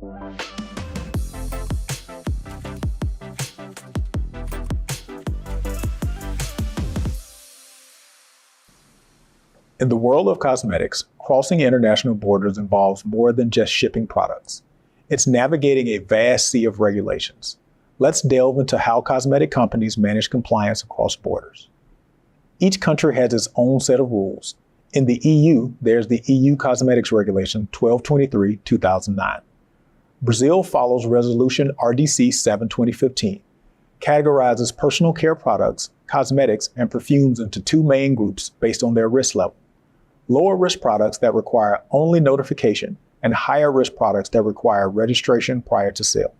In the world of cosmetics, crossing international borders involves more than just shipping products. It's navigating a vast sea of regulations. Let's delve into how cosmetic companies manage compliance across borders. Each country has its own set of rules. In the EU, there's the EU Cosmetics Regulation 1223/2009. Brazil follows Resolution RDC 7/2015, categorizes personal care products, cosmetics, and perfumes into two main groups based on their risk level. Lower risk products that require only notification and higher risk products that require registration prior to sale.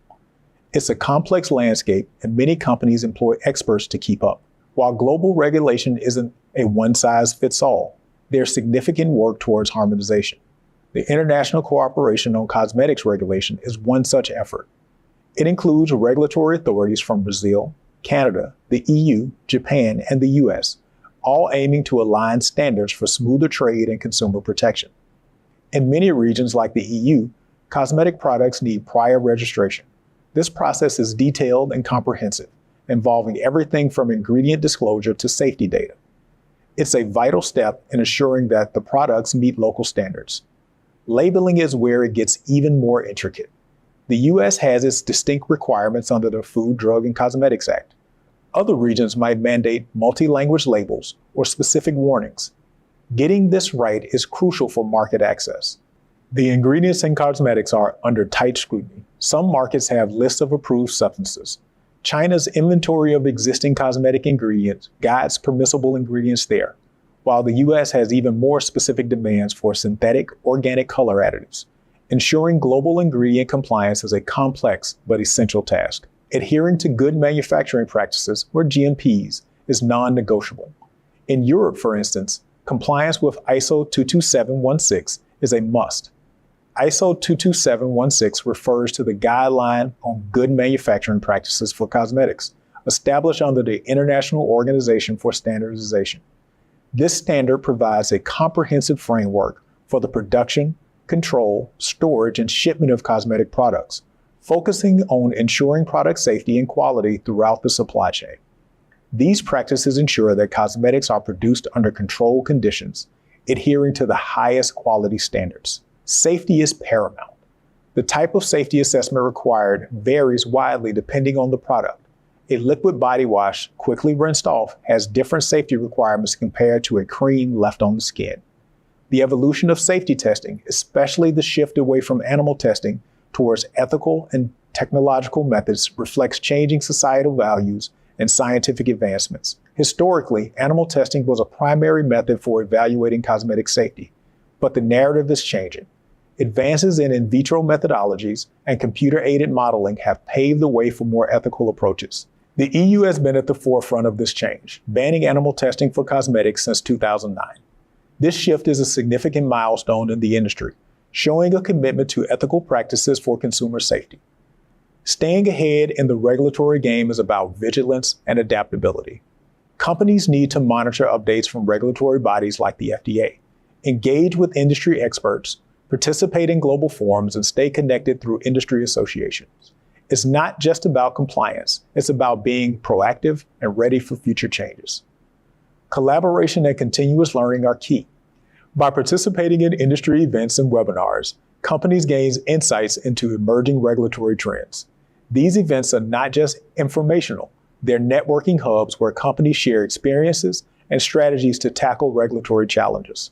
It's a complex landscape and many companies employ experts to keep up. While global regulation isn't a one-size-fits-all, there's significant work towards harmonization. The International Cooperation on Cosmetics Regulation is one such effort. It includes regulatory authorities from Brazil, Canada, the EU, Japan, and the US, all aiming to align standards for smoother trade and consumer protection. In many regions like the EU, cosmetic products need prior registration. This process is detailed and comprehensive, involving everything from ingredient disclosure to safety data. It's a vital step in ensuring that the products meet local standards. Labeling is where it gets even more intricate. The US has its distinct requirements under the Food, Drug, and Cosmetics Act. Other regions might mandate multi-language labels or specific warnings. Getting this right is crucial for market access. The ingredients in cosmetics are under tight scrutiny. Some markets have lists of approved substances. China's inventory of existing cosmetic ingredients guides permissible ingredients there, while the US has even more specific demands for synthetic organic color additives. Ensuring global ingredient compliance is a complex but essential task. Adhering to good manufacturing practices, or GMPs, is non-negotiable. In Europe, for instance, compliance with ISO 22716 is a must. ISO 22716 refers to the guideline on good manufacturing practices for cosmetics, established under the International Organization for Standardization. This standard provides a comprehensive framework for the production, control, storage, and shipment of cosmetic products, focusing on ensuring product safety and quality throughout the supply chain. These practices ensure that cosmetics are produced under controlled conditions, adhering to the highest quality standards. Safety is paramount. The type of safety assessment required varies widely depending on the product. A liquid body wash, quickly rinsed off, has different safety requirements compared to a cream left on the skin. The evolution of safety testing, especially the shift away from animal testing towards ethical and technological methods, reflects changing societal values and scientific advancements. Historically, animal testing was a primary method for evaluating cosmetic safety, but the narrative is changing. Advances in vitro methodologies and computer-aided modeling have paved the way for more ethical approaches. The EU has been at the forefront of this change, banning animal testing for cosmetics since 2009. This shift is a significant milestone in the industry, showing a commitment to ethical practices for consumer safety. Staying ahead in the regulatory game is about vigilance and adaptability. Companies need to monitor updates from regulatory bodies like the FDA, engage with industry experts, participate in global forums, and stay connected through industry associations. It's not just about compliance, it's about being proactive and ready for future changes. Collaboration and continuous learning are key. By participating in industry events and webinars, companies gain insights into emerging regulatory trends. These events are not just informational, they're networking hubs where companies share experiences and strategies to tackle regulatory challenges.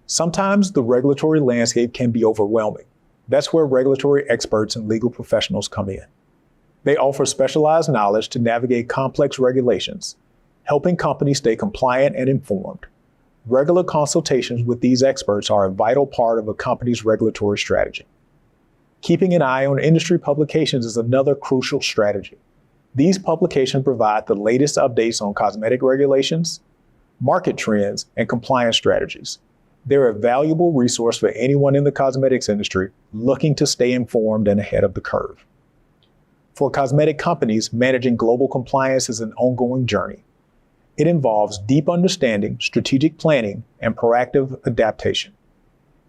Sometimes the regulatory landscape can be overwhelming. That's where regulatory experts and legal professionals come in. They offer specialized knowledge to navigate complex regulations, helping companies stay compliant and informed. Regular consultations with these experts are a vital part of a company's regulatory strategy. Keeping an eye on industry publications is another crucial strategy. These publications provide the latest updates on cosmetic regulations, market trends, and compliance strategies. They're a valuable resource for anyone in the cosmetics industry looking to stay informed and ahead of the curve. For cosmetic companies, managing global compliance is an ongoing journey. It involves deep understanding, strategic planning, and proactive adaptation.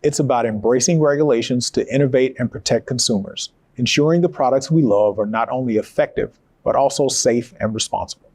It's about embracing regulations to innovate and protect consumers, ensuring the products we love are not only effective, but also safe and responsible.